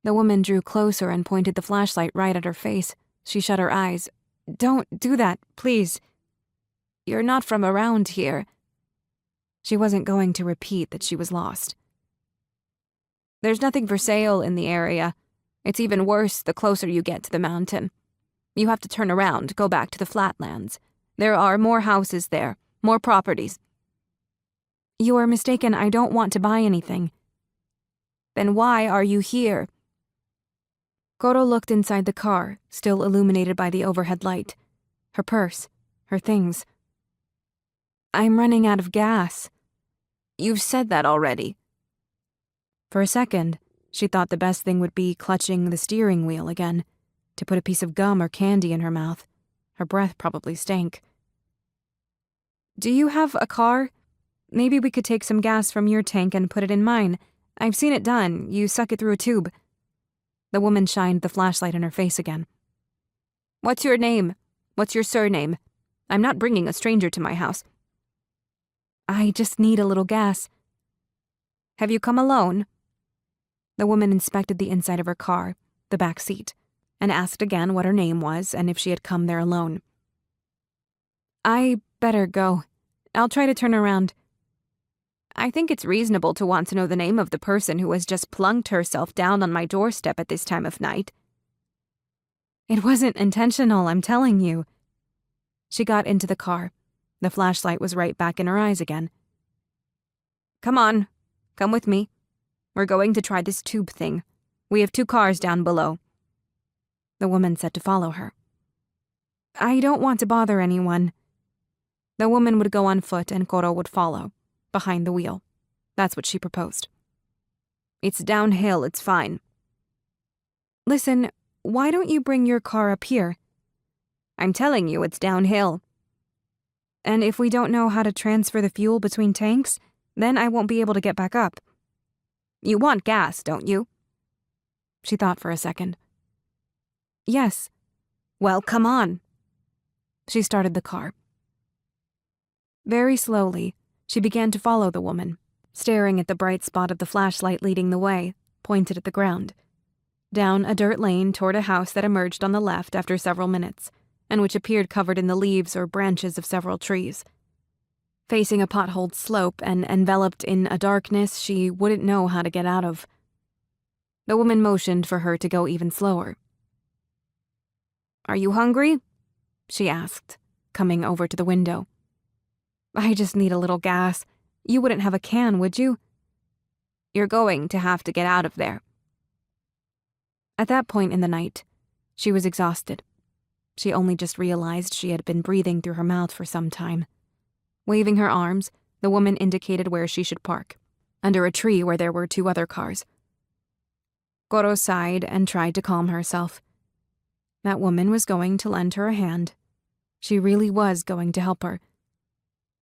The woman drew closer and pointed the flashlight right at her face. She shut her eyes. "Don't do that, please. You're not from around here." She wasn't going to repeat that she was lost. "There's nothing for sale in the area. It's even worse the closer you get to the mountain. You have to turn around, go back to the flatlands. There are more houses there, more properties." "You are mistaken. I don't want to buy anything." "Then why are you here?" Coro looked inside the car, still illuminated by the overhead light. Her purse, her things. "I'm running out of gas." "You've said that already." For a second, she thought the best thing would be clutching the steering wheel again, to put a piece of gum or candy in her mouth. Her breath probably stank. "Do you have a car? Maybe we could take some gas from your tank and put it in mine. I've seen it done. You suck it through a tube." The woman shined the flashlight in her face again. "What's your name? What's your surname? I'm not bringing a stranger to my house." "I just need a little gas." "Have you come alone?" The woman inspected the inside of her car, the back seat, and asked again what her name was and if she had come there alone. "I better go. I'll try to turn around." "I think it's reasonable to want to know the name of the person who has just plunked herself down on my doorstep at this time of night." "It wasn't intentional, I'm telling you." She got into the car. The flashlight was right back in her eyes again. "Come on, come with me. We're going to try this tube thing. We have 2 cars down below." The woman said to follow her. "I don't want to bother anyone." The woman would go on foot and Coro would follow, behind the wheel. That's what she proposed. "It's downhill, it's fine." "Listen, why don't you bring your car up here?" "I'm telling you, it's downhill." "And if we don't know how to transfer the fuel between tanks, then I won't be able to get back up." "You want gas, don't you?" She thought for a second. "Yes." "Well, come on." She started the car. Very slowly, she began to follow the woman, staring at the bright spot of the flashlight leading the way, pointed at the ground. Down a dirt lane toward a house that emerged on the left after several minutes, and which appeared covered in the leaves or branches of several trees. Facing a potholed slope and enveloped in a darkness she wouldn't know how to get out of. The woman motioned for her to go even slower. "Are you hungry?" she asked, coming over to the window. "I just need a little gas. You wouldn't have a can, would you?" "You're going to have to get out of there." At that point in the night, she was exhausted. She only just realized she had been breathing through her mouth for some time. Waving her arms, the woman indicated where she should park, under a tree where there were 2 other cars. Coro sighed and tried to calm herself. That woman was going to lend her a hand. She really was going to help her.